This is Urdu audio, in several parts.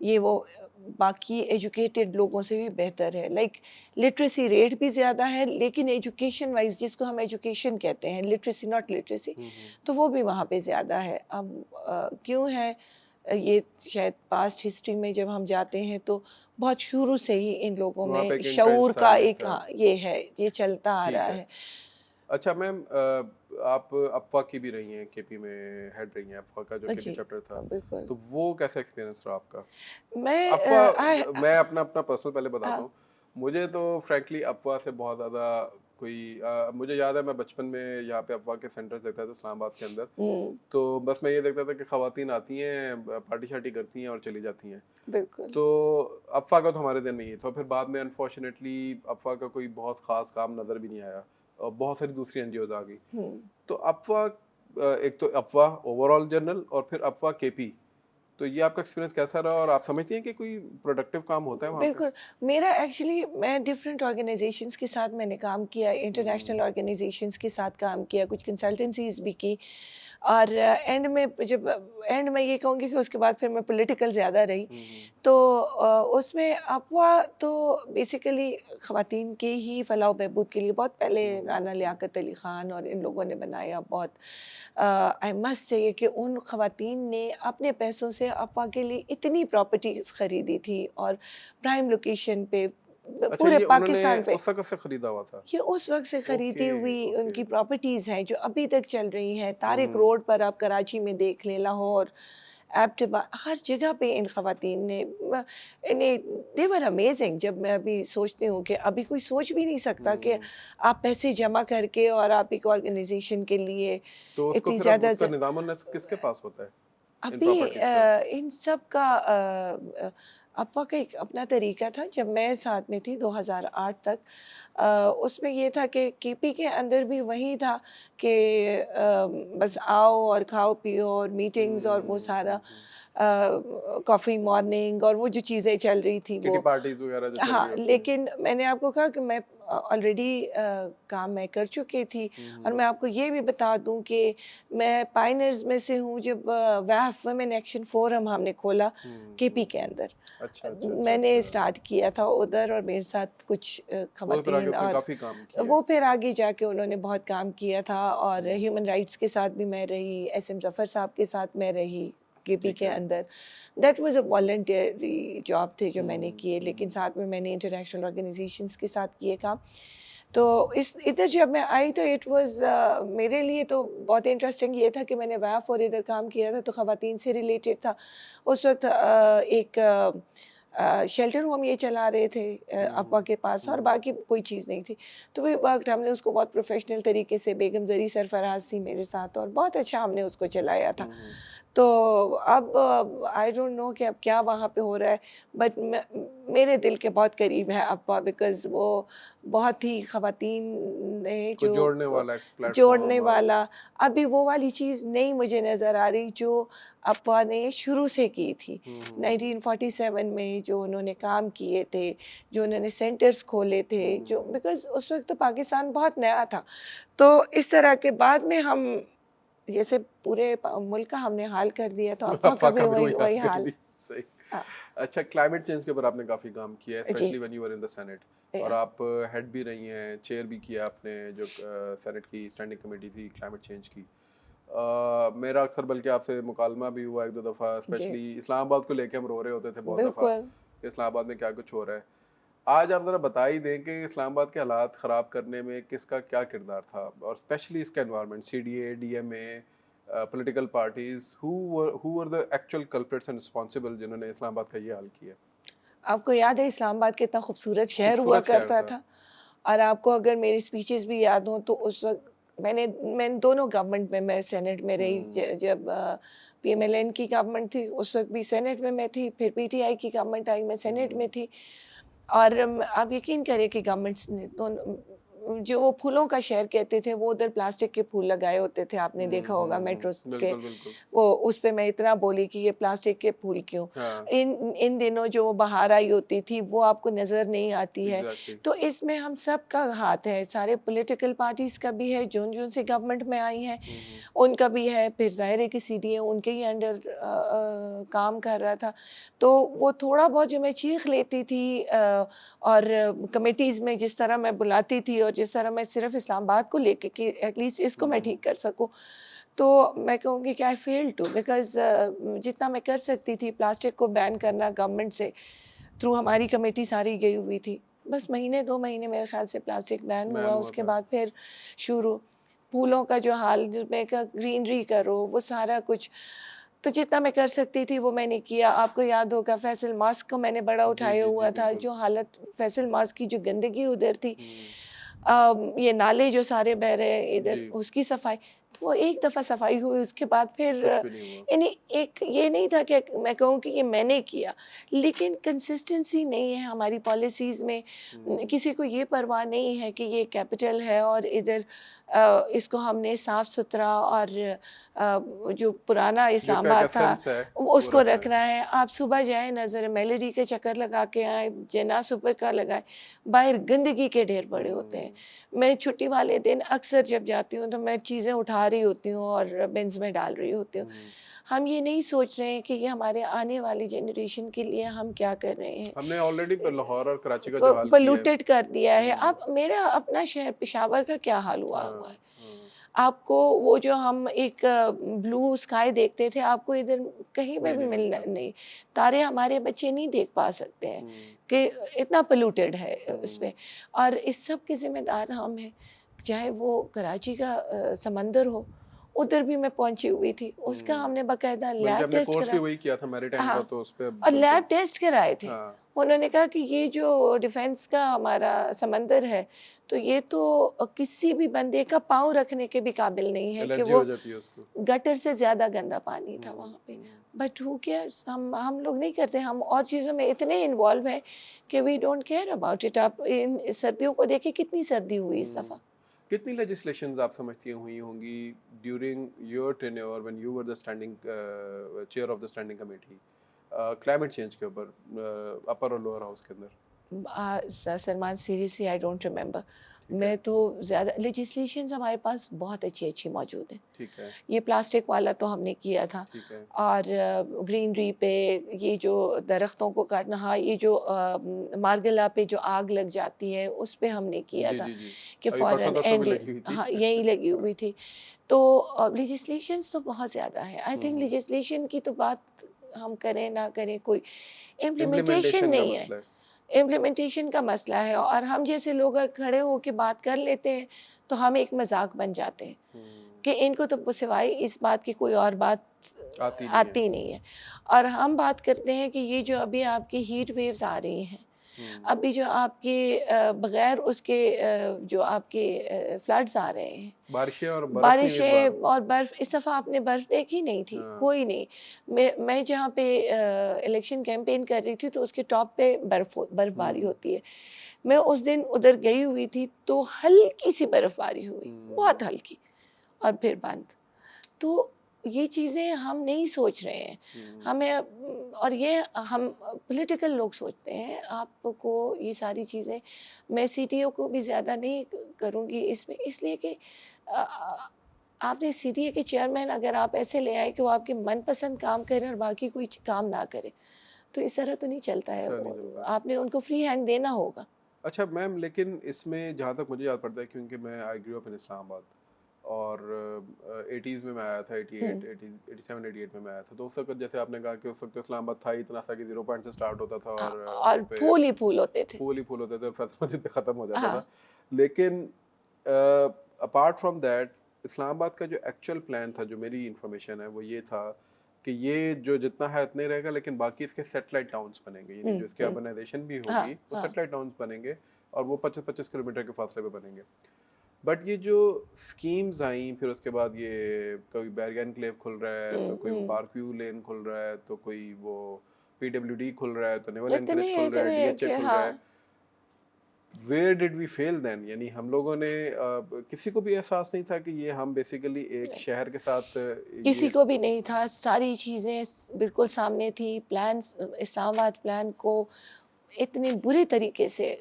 یہ وہ باقی ایجوکیٹڈ لوگوں سے بھی بہتر ہے. لائک لٹریسی ریٹ بھی زیادہ ہے لیکن ایجوکیشن وائز جس کو ہم ایجوکیشن کہتے ہیں لٹریسی ناٹ لٹریسی تو وہ بھی وہاں پہ زیادہ ہے. اب کیوں ہے یہ شاید پاسٹ ہسٹری میں جب ہم جاتے ہیں تو بہت شروع سے ہی ان لوگوں وہاں میں پہ ایک شعور انٹرسٹ تھا، کا یہ ایک تھا. یہ ہے، یہ چلتا آ ٹھیک رہا ہے. ہے. اچھا میم، آپ افوا کی بھی رہی ہیں، کے پی میں ہیڈ رہی ہیں افوا کا جو کے پی جی چیپٹر تھا، بالکل. تو وہ کیسا ایکسپیرینس رہا آپ کا؟ میں افواہ میں اپنا پرسنل پہلے بتاتا ہاں ہوں. مجھے تو فرینکلی افواہ سے بہت زیادہ کوئی مجھے یاد ہے میں بچپن میں یہاں پہ افواہ کے سینٹرز دیکھتا تھا اسلام آباد کے اندر. تو بس میں یہ دیکھتا تھا کہ خواتین آتی ہیں، پارٹی شارٹی کرتی ہیں اور چلی جاتی ہیں. بالکل. تو افواہ کا تو ہمارے دن میں یہ تھا. پھر بعد میں انفارچونیٹلی افواہ کا کوئی بہت خاص کام نظر بھی نہیں آیا اور بہت ساری دوسری این جی اوز آ گئی. تو افواہ ایک تو افواہ اوور آل جنرل اور پھر افواہ کے پی، تو یہ آپ کا ایکسپیرینس کیسا رہا اور آپ سمجھتی ہیں کہ کوئی پروڈکٹیو کام ہوتا ہے وہاں پہ؟ بالکل. میرا ایکچولی میں ڈفرینٹ آرگنائزیشنس کے ساتھ میں نے کام کیا، انٹرنیشنل آرگنائزیشنس کے ساتھ کام کیا، کچھ کنسلٹنسیز بھی کی. اور اینڈ میں جب اینڈ میں یہ کہوں گی کہ اس کے بعد پھر میں پولیٹیکل زیادہ رہی. تو اس میں افواہ تو بیسیکلی خواتین کے ہی فلاح و بہبود کے لیے بہت پہلے رانا لیاقت علی خان اور ان لوگوں نے بنایا. بہت آئی مسٹ سے کہ ان خواتین نے اپنے پیسوں سے افواہ کے لیے اتنی پراپرٹیز خریدی تھی اور پرائم لوکیشن پہ اچھا، پورے یہ انہوں نے پاکستان پہ. اس وقت سے خریدا ہوا تھا؟ یہ اس وقت سے خریدی اوکے ہوئی ان اوکے. کی پراپرٹیز ہیں جو ابھی تک چل رہی ہیں. طارق روڈ پر آپ کراچی میں دیکھ لیں، لاہور، ایبٹبا، ہر جگہ پہ ان خواتین نے دے ور امیزنگ. جب میں ابھی سوچتی ہوں کہ ابھی کوئی سوچ بھی نہیں سکتا کہ آپ پیسے جمع کر کے اور آپ ایک آرگنائزیشن کے لیے تو اس کو اتنی پھر اب زیادہ اس کا نظام النسخ کس کے پاس ہوتا ہے ان ابھی پراپرٹیز کا؟ ان سب کا ابا کا ایک اپنا طریقہ تھا. جب میں ساتھ میں تھی 2008 تک اس میں یہ تھا کہ کے پی کے اندر بھی وہی تھا کہ بس آؤ اور کھاؤ پیو اور میٹنگز اور وہ سارا کافی مارننگ اور وہ جو چیزیں چل رہی تھی کٹی وہ. پارٹیز وغیرہ جو چل ہاں رہی ہوتی ہیں. لیکن میں نے آپ کو کہا کہ میں آلریڈی کام میں کر چکی تھی. اور میں آپ کو یہ بھی بتا دوں کہ میں پائنرز میں سے ہوں. جب ویف ویمن ایکشن فورم ہم نے کھولا کے پی کے اندر، اچھا اچھا میں نے اچھا. اسٹارٹ کیا تھا ادھر اور میرے ساتھ کچھ وہ پھر آگے خواتین اس نے اور کافی کام کیا. وہ پھر آگے جا کے انہوں نے بہت کام کیا تھا. اور ہیومن رائٹس کے ساتھ بھی میں رہی، ایس ایم ظفر صاحب کے ساتھ میں رہی کے پی کے اندر. That was a voluntary job تھے جو میں نے کیے، لیکن ساتھ میں نے انٹرنیشنل آرگنائزیشنس کے ساتھ کیے کام. تو ادھر جب میں آئی تو اٹ واز میرے لیے تو بہت انٹرسٹنگ یہ تھا کہ میں نے ویف اور ادھر کام کیا تھا تو خواتین سے ریلیٹڈ تھا. اس وقت ایک شیلٹر ہوم یہ چلا رہے تھے افواہ کے پاس اور باقی کوئی چیز نہیں تھی. تو وہ وقت ہم نے اس کو بہت پروفیشنل طریقے سے، بیگم زری سرفراز تھی میرے ساتھ اور بہت اچھا ہم نے اس کو چلایا تھا. تو اب آئی ڈونٹ نو کہ اب کیا وہاں پہ ہو رہا ہے، بٹ میرے دل کے بہت قریب ہے افواہ، بیکاز وہ بہت ہی خواتین نے جو جوڑنے والا ایک پلیٹ جوڑنے فارم. والا. ابھی وہ والی چیز نہیں مجھے نظر آ رہی جو افواہ نے شروع سے کی تھی 1947 میں، جو انہوں نے کام کیے تھے، جو انہوں نے سینٹرز کھولے تھے، جو بیکاز اس وقت پاکستان بہت نیا تھا. تو اس طرح کے بعد میں ہم جیسے پورے ملک کا ہم نے حال کر دیا تو افواہ کا بھی وہی حال. صحیح. اچھا، کلائمیٹ چینج کے اوپر آپ نے کافی کام کیا ہے، جی especially when you were in the Senate. اور آپ ہیڈ بھی رہی ہیں، چیئر بھی کیا آپ نے جو سینٹ کی اسٹینڈنگ کمیٹی تھی کلائمیٹ چینج کی. میرا اکثر بلکہ آپ سے مکالمہ بھی ہوا ایک دو دفعہ، اسپیشلی اسلام آباد کو لے کے ہم رو رہے ہوتے تھے بہت دفعہ بالکل. کہ اسلام آباد میں کیا کچھ ہو رہا ہے. آج آپ ذرا بتا ہی دیں کہ اسلام آباد کے حالات خراب کرنے میں کس کا کیا کردار تھا، اور اسپیشلی اس کا environment, C D A, D M A, political parties, who were the actual culprits and responsible جنہوں نے اسلام آباد کا یہ حال کیا. آپ کو یاد ہے اسلام آباد کتنا خوبصورت شہر ہوا کرتا تھا؟ اور آپ کو اگر میری اسپیچز بھی یاد ہوں تو اس وقت میں دونوں گورنمنٹ میں سینٹ میں رہی. جب پی ایم ایل این کی گورنمنٹ تھی اس وقت بھی سینٹ میں تھی، پھر پی ٹی آئی کی گورنمنٹ آئی میں سینٹ میں تھی. اور آپ یقین کریں کہ گورنمنٹس نے جو وہ پھولوں کا شہر کہتے تھے وہ ادھر پلاسٹک کے پھول لگائے ہوتے تھے, آپ نے دیکھا ہوگا میٹرو کے, بالکل بالکل. وہ اس پہ میں اتنا بولی کہ یہ پلاسٹک کے پھول کیوں. ہاں ان دنوں جو وہ بہار آئی ہوتی تھی وہ آپ کو نظر نہیں آتی ہے. ایگزیکٹلی. تو اس میں ہم سب کا ہاتھ ہے, سارے پولیٹیکل پارٹیز کا بھی ہے, جون سے گورنمنٹ میں آئی ہیں ان کا بھی ہے, پھر ظاہر ہے کہ سی ڈی اے ان کے ہی انڈر کام کر رہا تھا. تو وہ تھوڑا بہت جو میں چیخ لیتی تھی اور کمیٹیز میں جس طرح میں بلاتی تھی اور جس طرح میں صرف اسلام آباد کو لے کے کہ ایٹ لیسٹ اس کو میں ٹھیک کر سکوں, تو میں کہوں گی کہ آئی فیل ٹو, بیکاز جتنا میں کر سکتی تھی پلاسٹک کو بین کرنا گورنمنٹ سے تھرو ہماری کمیٹی ساری گئی ہوئی تھی. بس مہینے 2 مہینے میرے خیال سے پلاسٹک بین ہوا, اس کے بعد پھر شروع پھولوں کا جو حال میں گرینری کرو وہ سارا کچھ, تو جتنا میں کر سکتی تھی وہ میں نے کیا. آپ کو یاد ہوگا فیصل ماسک کو میں نے بڑا اٹھایا ہوا تھا, جو حالت فیصل ماسک کی جو گندگی ادھر تھی, یہ نالے جو سارے بہ رہے ادھر, اس کی صفائی, تو وہ ایک دفعہ صفائی ہوئی, اس کے بعد پھر یعنی ایک یہ نہیں تھا کہ میں کہوں کہ یہ میں نے کیا, لیکن کنسسٹنسی نہیں ہے ہماری پالیسیز میں. کسی کو یہ پرواہ نہیں ہے کہ یہ کیپٹل ہے اور ادھر اس کو ہم نے صاف ستھرا اور جو پرانا اسلام آباد تھا اس کو رکھنا ہے. آپ صبح جائیں نظر میلری کے چکر لگا کے آئیں, جنا سپر کا لگائیں, باہر گندگی کے ڈھیر پڑے ہوتے ہیں. میں چھٹی والے دن اکثر جب جاتی ہوں تو میں چیزیں اٹھا رہی ہوتی ہوں اور بنز میں ڈال رہی ہوتی ہوں. ہم یہ نہیں سوچ رہے ہیں کہ یہ ہمارے آنے والی جنریشن کے لیے ہم کیا کر رہے ہیں. ہم نے آلریڈی لاہور اور کراچی کا جو حال کیا ہے, پولوٹیڈ کر دیا ہے. اب میرا اپنا شہر پشاور کا کیا حال ہوا ہے. آپ کو وہ جو ہم ایک بلو اسکائی دیکھتے تھے, آپ کو ادھر کہیں پہ بھی ملنا نہیں. تارے ہمارے بچے نہیں دیکھ پا سکتے ہیں کہ اتنا پولوٹیڈ ہے اس میں. اور اس سب کے ذمہ دار ہم ہیں, چاہے وہ کراچی کا سمندر ہو, ادھر بھی میں پہنچی ہوئی تھی, اس کا ہم نے باقاعدہ لیب ٹیسٹ کرا, اور لیب ٹیسٹ کرائے تھے. انہوں نے کہا کہ یہ جو ڈیفینس کا ہمارا سمندر ہے تو یہ تو کسی بھی بندے کا پاؤں رکھنے کے بھی قابل نہیں ہے, کہ وہ گٹر سے زیادہ گندا پانی تھا وہاں پہ. بٹ ہو کیئرس, ہم لوگ نہیں کرتے, ہم اور چیزوں میں اتنے انوالو ہیں کہ we don't care about it. آپ ان سردیوں کو دیکھیں کتنی سردی ہوئی اس دفعہ. کتنی لیجسلیشنز آپ سمجھتی ہوئی ہوں گی during your tenure when you were the standing chair of the standing committee climate change کے اوپر, اپر اور لوور ہاؤس کے اندر؟ Salman seriously I don't remember. میں تو زیادہ لیجسلیشنز ہمارے پاس بہت اچھی اچھی موجود ہیں. ٹھیک ہے, یہ پلاسٹک والا تو ہم نے کیا تھا, اور گرینری پہ یہ جو درختوں کو کاٹنا, ہاں یہ جو مارگلا پہ جو آگ لگ جاتی ہے اس پہ ہم نے کیا تھا کہ فوراً اینڈ, ہاں یہی لگی ہوئی تھی. تو لیجسلیشنز تو بہت زیادہ ہے. آئی تھنک لیجسلیشن کی تو بات ہم کریں نہ کریں, کوئی امپلیمنٹیشن نہیں ہے. امپلیمنٹیشن کا مسئلہ ہے, اور ہم جیسے لوگ کھڑے ہو کے بات کر لیتے ہیں تو ہم ایک مذاق بن جاتے ہیں کہ ان کو تو سوائے اس بات کی کوئی اور بات آتی نہیں ہے. اور ہم بات کرتے ہیں کہ یہ جو ابھی آپ کی ہیٹ ویوز آ رہی ہیں, ابھی جو آپ کے بغیر اس کے جو آپ کے فلڈز آ رہے ہیں, بارشیں اور برف, اس دفعہ آپ نے برف دیکھی نہیں تھی, کوئی نہیں. میں جہاں پہ الیکشن کیمپین کر رہی تھی تو اس کے ٹاپ پہ برف باری ہوتی ہے. میں اس دن ادھر گئی ہوئی تھی تو ہلکی سی برف باری ہوئی, بہت ہلکی, اور پھر بند. تو یہ چیزیں ہم نہیں سوچ رہے ہیں ہمیں, اور یہ ہم پولیٹیکل لوگ سوچتے ہیں. آپ کو یہ ساری چیزیں, میں سی ٹی او کو بھی زیادہ نہیں کروں گی اس میں, اس لیے کہ آپ نے سی ٹی اے کے چیئرمین اگر آپ ایسے لے آئے کہ وہ آپ کے من پسند کام کریں اور باقی کوئی کام نہ کرے, تو اس طرح تو نہیں چلتا ہے. آپ نے ان کو فری ہینڈ دینا ہوگا. اچھا میم, لیکن اس میں جہاں تک مجھے یاد پڑتا ہے, کیونکہ میں آئی گریو اپ ان اسلام آباد, اور 80s میں آیا تھا, 87 88 میں آیا تھا, تو اس وقت جیسے آپ نے کہا کہ اس وقت اسلام آباد تھا اتنا سا کہ 0 پوائنٹ سے اسٹارٹ ہوتا تھا, اور پھول ہی پھول ہوتے تھے, اور فیصل مسجد پہ ختم ہو جاتا تھا. لیکن اپارٹ فرام دیٹ, اسلام آباد کا جو ایکچوئل پلان تھا, جو میری انفارمیشن ہے وہ یہ تھا کہ یہ جو جتنا ہے اتنے رہے گا, لیکن باقی اس کے سیٹلائٹ ٹاؤنس بنیں گے, یعنی جو اس کی اربنائزیشن بھی ہوگی وہ سیٹلائٹ ٹاؤنس بنیں گے, اور وہ 25-25 کلومیٹر کے فاصلے پہ بنیں گے. بٹ یہ جو اسکیمز آئیں, پھر اس کے بعد یہ کوئی بیریا انکلیو کھل رہا ہے, تو کوئی پارک ویو لین کھل رہا ہے, تو کوئی وہ پی ڈبلیو ڈی کھل رہا ہے, تو نیول انکلیو کھل رہا ہے, ڈی ایچ اے کھل رہا ہے. ویئر ڈڈ وی فیل دین؟ یعنی ہم لوگوں نے کسی کو بھی احساس نہیں تھا کہ یہ ہم بیسیکلی ایک شہر کے ساتھ کسی یہ کو بھی نہیں تھا، ساری چیزیں بالکل سامنے تھی. پلانس اسلام آباد پلان کو اتنے برے طریقے سے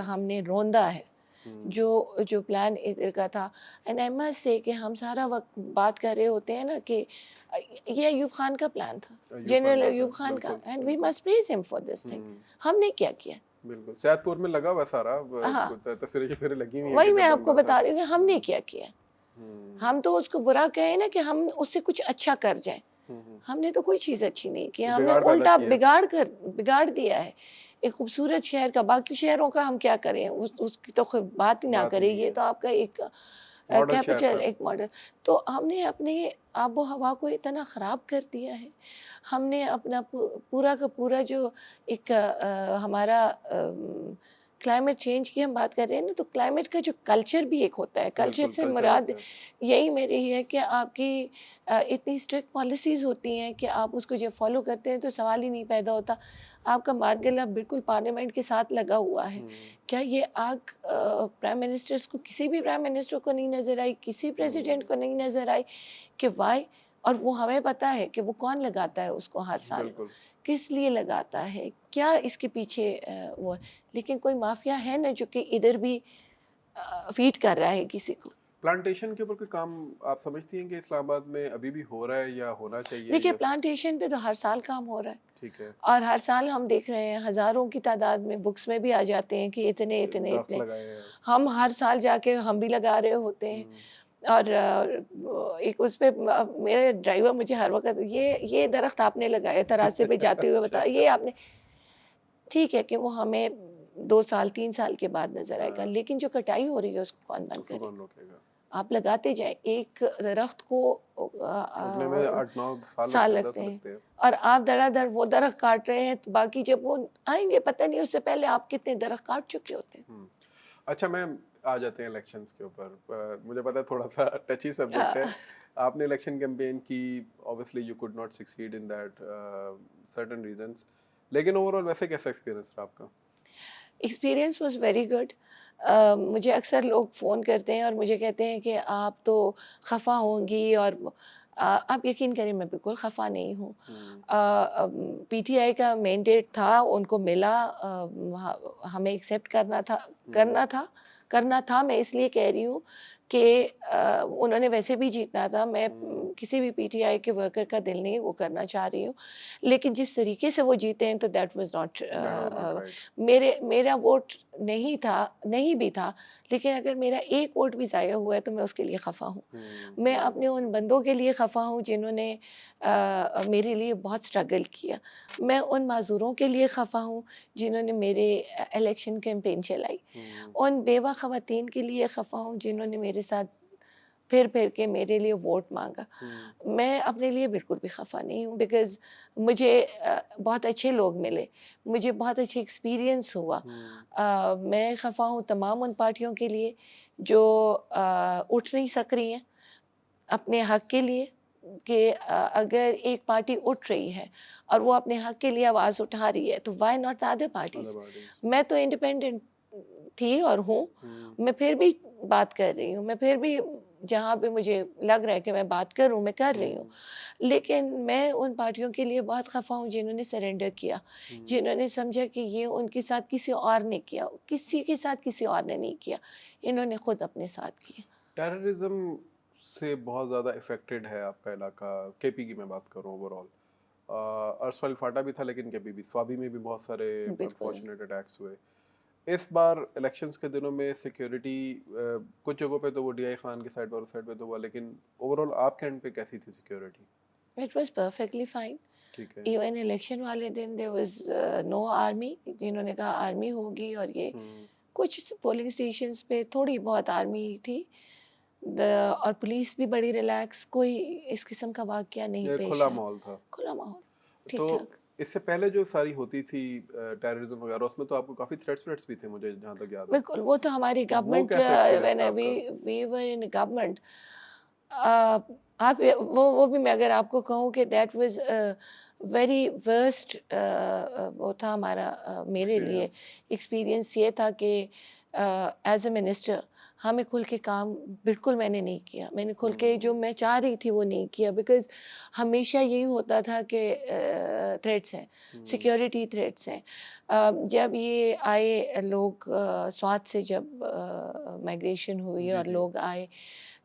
ہم نے روندا ہے. جو پلان ادھر کا تھا. اینڈ آئی مسٹ سے کہ ہم سارا وقت بات کر رہے ہوتے ہیں نا کہ یہ ایوب خان کا پلان تھا، جنرل ایوب خان کا. اینڈ وی مسٹ پریز ہم فار دس تھنگ. ہم نے کیا کیا؟ بالکل سیاد پور میں لگا ہوا سارا ہاں، تصویریں لگی ہوئی ہیں وہی کہ میں جب آپ کو بن رہا بتا رہی ہوں کہ ہم نے کیا کیا. تھا. ہم تو اس کو برا کہیں نا کہ ہم اس سے کچھ اچھا کر جائیں. ہم نے تو کوئی چیز اچھی نہیں کی، ہم نے بگاڑ پیدا الٹا کیا. بگاڑ دیا ہے ایک خوبصورت شہر کا. باقی شہروں کا ہم کیا کریں، اس کی تو بات ہی نہ بات ہی کریں. نہیں یہ ہے. تو آپ کا ایک ماڈل شہر کیپٹل، تھا. ایک ماڈل. تو ہم نے اپنے آب و ہوا کو اتنا خراب کر دیا ہے. ہم نے اپنا پورا کا پورا جو ایک ہمارا کلائمیٹ چینج کی ہم بات کر رہے ہیں نا، تو کلائمیٹ کا جو کلچر بھی ایک ہوتا ہے. کلچر بالکل سے کلچر مراد ہوتا ہے. یہی میری ہے کہ آپ کی اتنی اسٹرکٹ پالیسیز ہوتی ہیں کہ آپ اس کو جب فالو کرتے ہیں تو سوال ہی نہیں پیدا ہوتا. آپ کا مارگلہ بالکل پارلیمنٹ کے ساتھ لگا ہوا ہے. کیا یہ آگ پرائم منسٹرز کو، کسی بھی پرائم منسٹر کو نہیں نظر آئی، کسی پریزیڈنٹ کو نہیں نظر آئی کہ وائی؟ اور وہ ہمیں پتہ ہے کہ وہ کون لگاتا ہے اس کو ہر سال، بالکل کس لیے لگاتا ہے، کیا اس کے پیچھے وہ. لیکن کوئی مافیا ہے نا جو کہ ادھر بھی فیڈ کر رہا ہے کسی کو. پلانٹیشن کے اوپر کوئی کام آپ سمجھتی ہیں کہ اسلام آباد میں ابھی بھی ہو رہا ہے یا ہونا چاہیے؟ دیکھیے پلانٹیشن پہ تو ہر سال کام ہو رہا ہے. ٹھیک ہے. اور ہر سال ہم دیکھ رہے ہیں ہزاروں کی تعداد میں بکس میں بھی آ جاتے ہیں کہ اتنے اتنے درخت اتنے. لگائے ہیں. ہم ہر سال جا کے ہم بھی لگا رہے ہوتے ہیں. اور ایک اس پہ میرے ڈرائیور مجھے ہر وقت یہ درخت آپ نے لگایا تھا راستے پہ جاتے ہوئے، بتا یہ آپ نے. ٹھیک ہے کہ وہ ہمیں 2 سال 3 سال کے بعد نظر آئے گا، لیکن جو کٹائی ہو رہی ہے اس کو کون بند کرے؟ کون روکے گا؟ آپ لگاتے جائیں. ایک درخت کو اٹھنے میں 8-9 سال لگتے ہیں، 10 لگتے ہیں، لگتے ہیں. اور آپ دھڑا دھڑ وہ درخت کاٹ رہے ہیں. تو باقی جب وہ آئیں گے پتہ نہیں اس سے پہلے آپ کتنے درخت کاٹ چکے ہوتے ہیں. اچھا میم، آ جاتے ہیں الیکشنز کے اوپر. مجھے پتا ہے تھوڑا سا ٹچی سبجیکٹ ہے. آپ نے الیکشن کیمپین کی، obviously you could not succeed in that certain reasons. لیکن اوور آل ویسے کیسا ایکسپیرینس رہا آپ کا؟ Experience was very good. مجھے اکثر لوگ فون کرتے ہیں اور مجھے کہتے ہیں کہ آپ تو خفا ہوں گی، اور آپ یقین کریں میں بالکل خفا نہیں ہوں. پی ٹی آئی کا مینڈیٹ تھا، ان کو ملا، ہمیں ایکسیپٹ کرنا تھا. میں اس لیے کہہ رہی ہوں کہ انہوں نے ویسے بھی جیتنا تھا. میں کسی بھی پی ٹی آئی کے ورکر کا دل نہیں وہ کرنا چاہ رہی ہوں، لیکن جس طریقے سے وہ جیتے ہیں تو دیٹ واز ناٹ میرا ووٹ نہیں بھی تھا. لیکن اگر میرا ایک ووٹ بھی ضائع ہوا ہے تو میں اس کے لیے خفا ہوں. میں اپنے ان بندوں کے لیے خفا ہوں جنہوں نے میرے لیے بہت اسٹرگل کیا. میں ان معذوروں کے لیے خفا ہوں جنہوں نے میرے الیکشن کیمپین چلائی. ان بیوہ خواتین کے لیے خفا ہوں جنہوں نے میرے ساتھ پھر کے میرے لیے ووٹ مانگا. میں اپنے لیے بالکل بھی خفا نہیں ہوں، بیکاز مجھے بہت اچھے لوگ ملے، مجھے بہت اچھے ایکسپیرینس ہوا. میں خفا ہوں تمام ان پارٹیوں کے لیے جو اٹھ نہیں سک رہی ہیں اپنے حق کے لیے. کہ اگر ایک پارٹی اٹھ رہی ہے اور وہ اپنے حق کے لیے آواز اٹھا رہی ہے تو why not the other parties. میں تو انڈیپینڈنٹ تھی اور ہوں، میں پھر بھی بات کر رہی ہوں. میں پھر بھی جہاں پہ مجھے لگ رہا ہے کہ میں بات کروں میں کر رہی ہوں. لیکن میں ان پارٹیوں کے لیے بہت خفا ہوں جنہوں نے سرنڈر کیا، جنہوں نے سمجھا کہ یہ ان کے ساتھ کسی اور نے کیا، کسی کے ساتھ کسی اور نے نہیں کیا، انہوں نے خود اپنے ساتھ کیا. ٹیررزم سے بہت زیادہ افیکٹڈ ہے آپ کا علاقہ. کے پی کی میں بات کروں اوور آل، ارسوائل فاٹا بھی تھا لیکن کے پی بھی، سوابی میں بھی بہت سارے انفارچونیٹ اٹیکس ہوئے. اس بار الیکشنز کے دنوں میں سیکیورٹی کچھ جگہوں پہ تو وہ ڈی آئی خان کی سائڈ پر اس سائڈ پہ تو ہوا، لیکن اوور آل آپ کے اینڈ پہ کیسی تھی security? It was perfectly fine. ٹھیک ہے. ایون الیکشن والے دن دیر واز نو آرمی. جنہوں نے کہا آرمی ہوگی، اور یہ کچھ پولنگ اسٹیشنز پہ تھوڑی بہت آرمی تھی، اور پولیس بھی بڑی ریلیکس. کوئی اس قسم کا واقعہ نہیں پیش کھلا آیا. ماحول تھا. کھلا ماحول ٹھیک تو ٹھاک. اس سے پہلے جو ساری ہوتی تھی ٹیررزم وغیرہ، اس میں تو آپ کو کافی تھریٹس بھی تھے مجھے جہاں تک یاد ہے. بالکل، وہ تو ہماری government, when we were in government. آپ وہ بھی میں اگر آپ کو کہوں کہ دیٹ واز ویری ورسٹ وہ تھا ہمارا، میرے لیے ایکسپیرئنس یہ تھا کہ ایز اے منسٹر ہمیں کھل کے کام بالکل میں نے نہیں کیا. میں نے کھل کے جو میں چاہ رہی تھی وہ نہیں کیا, بیکاز ہمیشہ یہی ہوتا تھا کہ تھریٹس ہیں, سیکیورٹی تھریٹس ہیں. جب یہ آئے لوگ سوات سے جب مائگریشن ہوئی اور لوگ آئے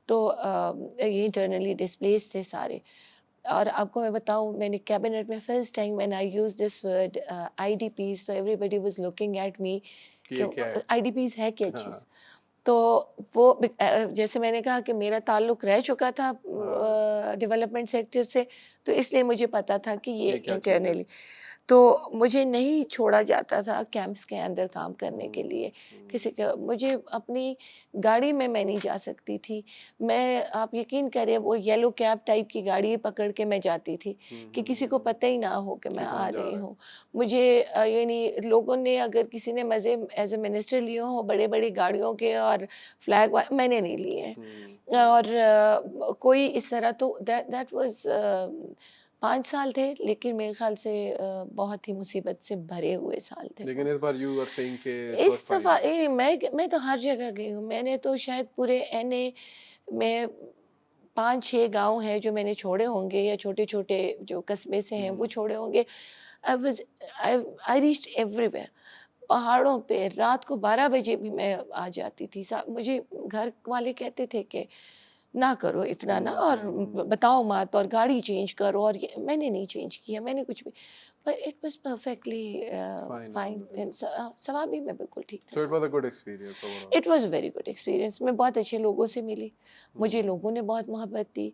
تو یہ انٹرنلی ڈسپلیس تھے سارے. اور آپ کو میں بتاؤں, میں نے کیبنٹ میں first time when I used this word IDPs, so everybody was looking at me کہ IDPs ہے کیا چیز. تو وہ جیسے میں نے کہا کہ میرا تعلق رہ چکا تھا ڈیولپمنٹ سیکٹر سے, تو اس لیے مجھے پتا تھا کہ یہ انٹرنلی, تو مجھے نہیں چھوڑا جاتا تھا کیمپس کے اندر کام کرنے کے لیے. کسی کا مجھے اپنی گاڑی میں نہیں جا سکتی تھی. میں, آپ یقین کریں, وہ یلو کیب ٹائپ کی گاڑی پکڑ کے میں جاتی تھی کہ کسی کو پتہ ہی نہ ہو کہ میں آ رہی ہوں. مجھے یعنی لوگوں نے اگر کسی نے مزے ایز اے منسٹر لیے ہوں بڑے بڑی گاڑیوں کے اور فلیگ, میں نے نہیں لیے ہیں. اور کوئی اس طرح, تو دیٹ واز 5 سال تھے, لیکن میرے خیال سے بہت ہی مصیبت سے بھرے ہوئے سال تھے. لیکن اس بار یو آر سیئنگ کہ اس دفعہ میں تو ہر جگہ گئی ہوں. میں نے تو شاید پورے NA میں 5-6 گاؤں ہیں جو میں نے چھوڑے ہوں گے, یا چھوٹے چھوٹے جو قصبے سے ہیں وہ چھوڑے ہوں گے. I reached everywhere. پہاڑوں پہ رات کو 12 بجے بھی میں آ جاتی تھی. مجھے گھر والے کہتے تھے کہ نہ کرو اتنا نا, اور بتاؤ مت, اور گاڑی چینج کرو, اور میں نے نہیں چینج کیا, میں نے کچھ بھی, but it was perfectly fine. ثوابی میں بالکل ٹھیک تھا. So it was a good experience overall. It was a very good experience. میں بہت اچھے لوگوں سے ملی, مجھے لوگوں نے بہت محبت دی,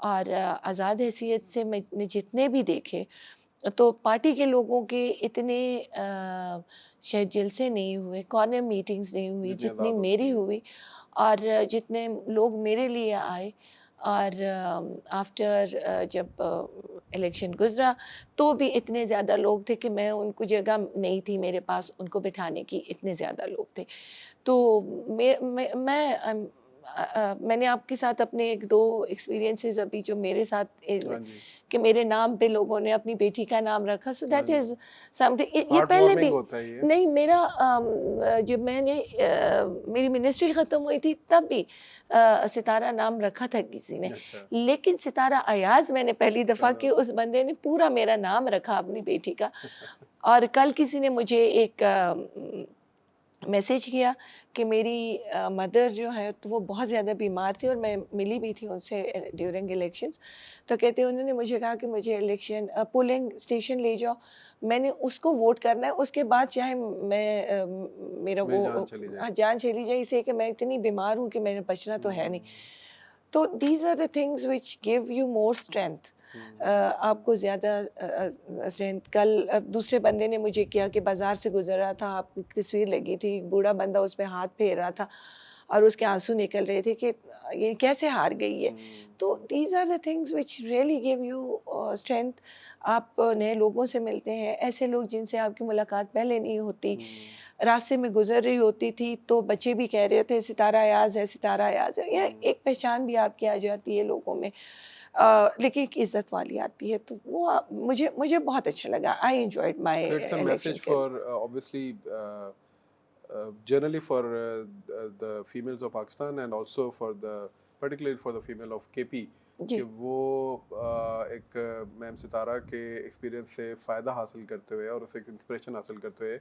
اور آزاد حیثیت سے میں نے جتنے بھی دیکھے, تو پارٹی کے لوگوں کے اتنے شاید جلسے نہیں ہوئے, کارنر میٹنگز نہیں ہوئی جتنی میری ہوئی, اور جتنے لوگ میرے لیے آئے. اور آفٹر جب الیکشن گزرا تو بھی اتنے زیادہ لوگ تھے کہ میں ان کو جگہ نہیں تھی میرے پاس ان کو بٹھانے کی, اتنے زیادہ لوگ تھے. تو میں نے آپ کے ساتھ اپنے 1-2 ایکسپیرینسز ابھی جو میرے ساتھ, کہ میرے نام پہ لوگوں نے اپنی بیٹی کا نام رکھا, so that is some thing. یہ پہلے بھی نہیں, میرا جب میں نے میری منسٹری ختم ہوئی تھی تب بھی ستارہ نام رکھا تھا کسی نے, لیکن ستارہ ایاز میں نے پہلی دفعہ کہ اس بندے نے پورا میرا نام رکھا اپنی بیٹی کا. اور کل کسی نے مجھے ایک میسیج کیا کہ میری مدر جو ہے تو وہ بہت زیادہ بیمار تھی, اور میں ملی بھی تھی ان سے ڈیورنگ الیکشنز. تو کہتے ہیں انہوں نے مجھے کہا کہ مجھے الیکشن پولنگ اسٹیشن لے جاؤ, میں نے اس کو ووٹ کرنا ہے, اس کے بعد چاہے میں میرا وہ جان چلی جائے, اسے کہ میں اتنی بیمار ہوں کہ میں نے بچنا تو ہے نہیں. تو these are the things which give you more strength, آپ کو زیادہ اسٹرینتھ. کل دوسرے بندے نے مجھے کیا کہ بازار سے گزر رہا تھا, آپ کی تصویر لگی تھی, ایک بوڑھا بندہ اس پہ ہاتھ پھیر رہا تھا اور اس کے آنسو نکل رہے تھے کہ یہ کیسے ہار گئی ہے. تو these are the things which really give you strength. آپ نئے لوگوں سے ملتے ہیں, ایسے لوگ جن سے آپ کی ملاقات پہلے نہیں ہوتی. راستے میں گزر رہی ہوتی تھی تو بچے بھی کہہ رہے تھے ستارہ ایاز ہے, ستارہ ایاز ہے. یہ ایک پہچان بھی آپ کی آ جاتی ہے لوگوں میں, لیکن ایک عزت والی آتی ہے. تو وہ مجھے بہت اچھا لگا. I enjoyed my message for obviously generally for the females of Pakistan and also for the particularly for the female of KP, کہ وہ ایک میم ستارہ کے ایکسپیرینس سے فائدہ حاصل کرتے ہوئے اور اسے ایک انسپریشن حاصل کرتے ہوئے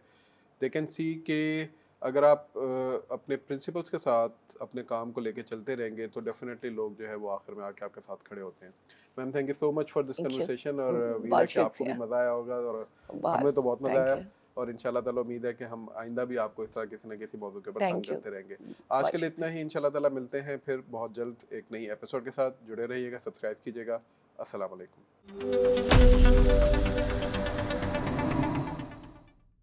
دے کین سی کہ اگر آپ اپنے پرنسپلس کے ساتھ اپنے کام کو لے کے چلتے رہیں گے تو ڈیفینیٹلی لوگ جو ہے وہ آخر میں آ کے آپ کے ساتھ کھڑے ہوتے ہیں. Ma'am thank you so much for this conversation, اور امید ہے کہ آپ کو بھی مزہ آیا ہوگا, اور ہمیں تو بہت مزہ آیا, اور ان شاء اللہ تعالیٰ امید ہے کہ ہم آئندہ بھی آپ کو اس طرح کسی نہ کسی موضوع کے اوپر تنگ کرتے رہیں گے. آج کے لیے اتنا ہی, ان شاء اللہ تعالیٰ ملتے ہیں پھر بہت جلد ایک نئی ایپیسوڈ کے ساتھ. جڑے رہیے گا, سبسکرائب کیجیے گا. السلام علیکم.